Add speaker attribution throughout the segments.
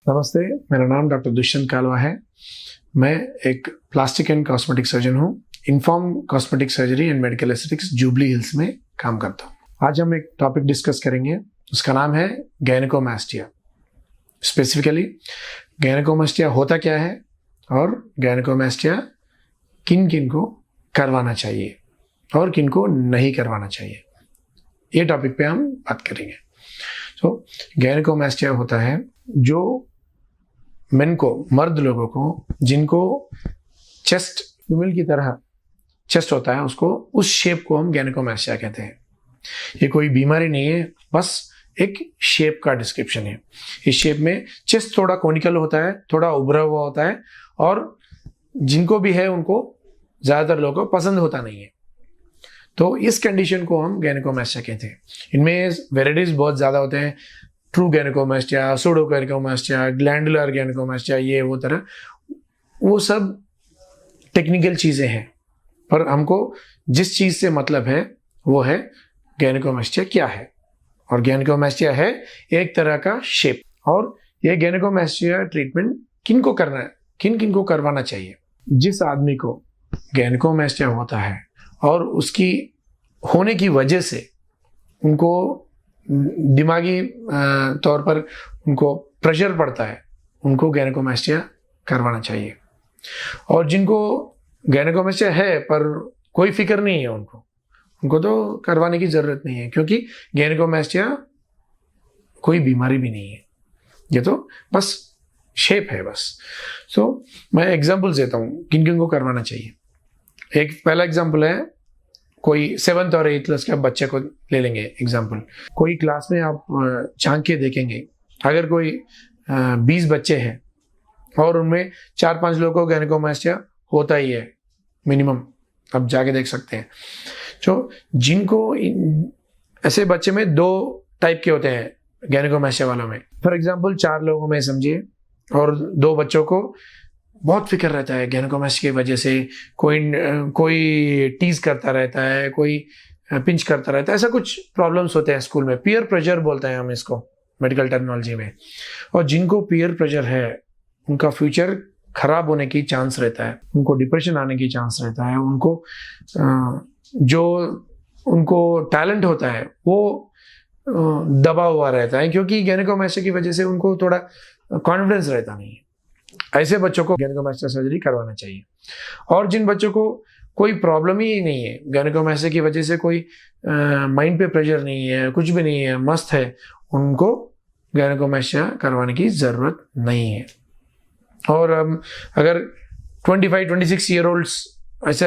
Speaker 1: नमस्ते, मेरा नाम डॉक्टर दुष्यंत कालवा है। मैं एक प्लास्टिक एंड कॉस्मेटिक सर्जन हूँ। Inform cosmetic surgery and medical aesthetics jubilee hills में काम करता हूँ। आज हम एक टॉपिक डिस्कस करेंगे, उसका नाम है गायनेकोमास्टिया। स्पेसिफिकली गायनेकोमास्टिया होता क्या है और गायनेकोमास्टिया किन किन को करवाना चाहिए और किन को नहीं करवाना चाहिए, ये टॉपिक पे हम बात करेंगे। तो गायनेकोमास्टिया होता है जो मेन को, मर्द लोगों को, जिनको चेस्ट फीमेल की तरह चेस्ट होता है, उसको उस शेप को हम गायनेकोमास्टिया कहते हैं। ये कोई बीमारी नहीं है, बस एक शेप का डिस्क्रिप्शन है। इस शेप में चेस्ट थोड़ा कोनिकल होता है, थोड़ा उभरा हुआ होता है, और जिनको भी है उनको ज्यादातर लोगों को पसंद होता नहीं है। तो इस कंडीशन को हम गायनेकोमास्टिया कहते हैं। इनमें वेराइटीज बहुत ज्यादा होते हैं। ट्रू गायनेकोमास्टिया, सूडो गायनेकोमास्टिया, ग्लैंडुलर गायनेकोमास्टिया, ये वो तरह, वो सब टेक्निकल चीजें हैं, पर हमको जिस चीज से मतलब है वो है गायनेकोमास्टिया क्या है। और गायनेकोमास्टिया है एक तरह का शेप। और ये गायनेकोमास्टिया ट्रीटमेंट किन को करना है, किन किन को करवाना चाहिए। जिस आदमी को गायनेकोमास्टिया होता है और उसकी होने की वजह से उनको दिमागी तौर पर उनको प्रेशर पड़ता है, उनको गायनेकोमास्टिया करवाना चाहिए। और जिनको गायनेकोमास्टिया है पर कोई फिक्र नहीं है उनको तो करवाने की जरूरत नहीं है, क्योंकि गायनेकोमास्टिया कोई बीमारी भी नहीं है, ये तो बस शेप है बस। सो मैं एग्जांपल देता हूँ किन किन को करवाना चाहिए। एक पहला एग्जांपल है, कोई 7th और 8th क्लास के बच्चे को ले लेंगे एग्जांपल। कोई क्लास में आप झांक के देखेंगे, अगर कोई 20 बच्चे हैं और उनमें 4-5 लोगों को गायनेकोमास्टिया होता ही है मिनिमम, आप जाके देख सकते हैं। तो जिनको ऐसे बच्चे में 2 टाइप के होते हैं गायनेकोमास्टिया वालों में। फॉर एग्जाम्पल 4 लोगों में समझिए, और 2 बच्चों को बहुत फिक्र रहता है गायनेकोमास्टिया की वजह से, कोई टीज करता रहता है, कोई पिंच करता रहता है, ऐसा कुछ प्रॉब्लम्स होते हैं स्कूल में। पीयर प्रेशर बोलते हैं हम इसको मेडिकल टर्मिनोलॉजी में। और जिनको पीयर प्रेशर है उनका फ्यूचर खराब होने की चांस रहता है, उनको डिप्रेशन आने की चांस रहता है, उनको जो उनको टैलेंट होता है वो दबा हुआ रहता है, क्योंकि गायनेकोमास्टिया की वजह से उनको थोड़ा कॉन्फिडेंस रहता नहीं है। ऐसे बच्चों को गायनेकोमास्टिया सर्जरी करवाना चाहिए। और जिन बच्चों को कोई प्रॉब्लम ही नहीं है, गायनेकोमास्टिया की वजह से कोई माइंड पे प्रेशर नहीं है, कुछ भी नहीं है, मस्त है, उनको गायनेकोमास्टिया करवाने की जरूरत नहीं है। और अगर 25-26 ईयर ओल्ड्स ऐसे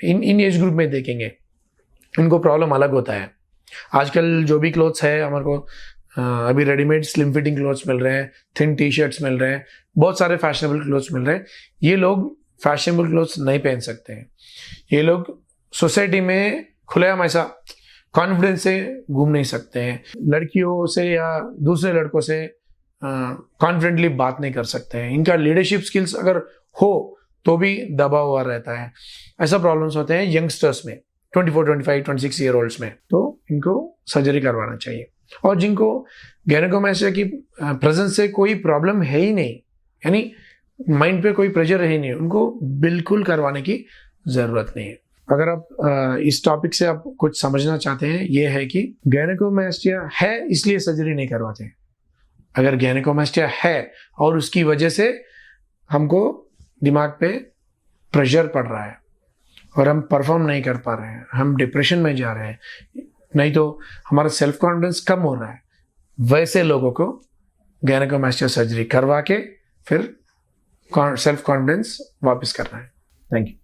Speaker 1: इन एज ग्रुप में देखेंगे, इनको प्रॉब्लम अलग होता है। आजकल जो भी क्लोथ्स है हमारे को अभी रेडीमेड स्लिम फिटिंग क्लोथ्स मिल रहे हैं, थिन टी शर्ट्स मिल रहे हैं, बहुत सारे फैशनेबल क्लोथ्स मिल रहे हैं। ये लोग फैशनेबल क्लोथ्स नहीं पहन सकते हैं। ये लोग सोसाइटी में खुलेआम ऐसा कॉन्फिडेंस से घूम नहीं सकते हैं। लड़कियों से या दूसरे लड़कों से कॉन्फिडेंटली बात नहीं कर सकते हैं। इनका लीडरशिप स्किल्स अगर हो तो भी दबा हुआ रहता है। ऐसा प्रॉब्लम्स होते हैं यंगस्टर्स में, 24, 25, 26 ईयर ओल्ड्स में। तो इनको सर्जरी करवाना चाहिए। और जिनको गायनेकोमास्टिया की प्रेजेंस से कोई प्रॉब्लम है ही नहीं, यानी माइंड पे कोई प्रेशर है ही नहीं, उनको बिल्कुल करवाने की जरूरत नहीं है। अगर आप इस टॉपिक से आप कुछ समझना चाहते हैं, ये है कि गायनेकोमास्टिया है इसलिए सर्जरी नहीं करवाते हैं। अगर गायनेकोमास्टिया है और उसकी वजह से हमको दिमाग पे प्रेशर पड़ रहा है और हम परफॉर्म नहीं कर पा रहे हैं, हम डिप्रेशन में जा रहे हैं, नहीं तो हमारा सेल्फ कॉन्फिडेंस कम हो रहा है, वैसे लोगों को गायनेकोमास्टिया सर्जरी करवा के फिर सेल्फ कॉन्फिडेंस वापस करना है। Thank you.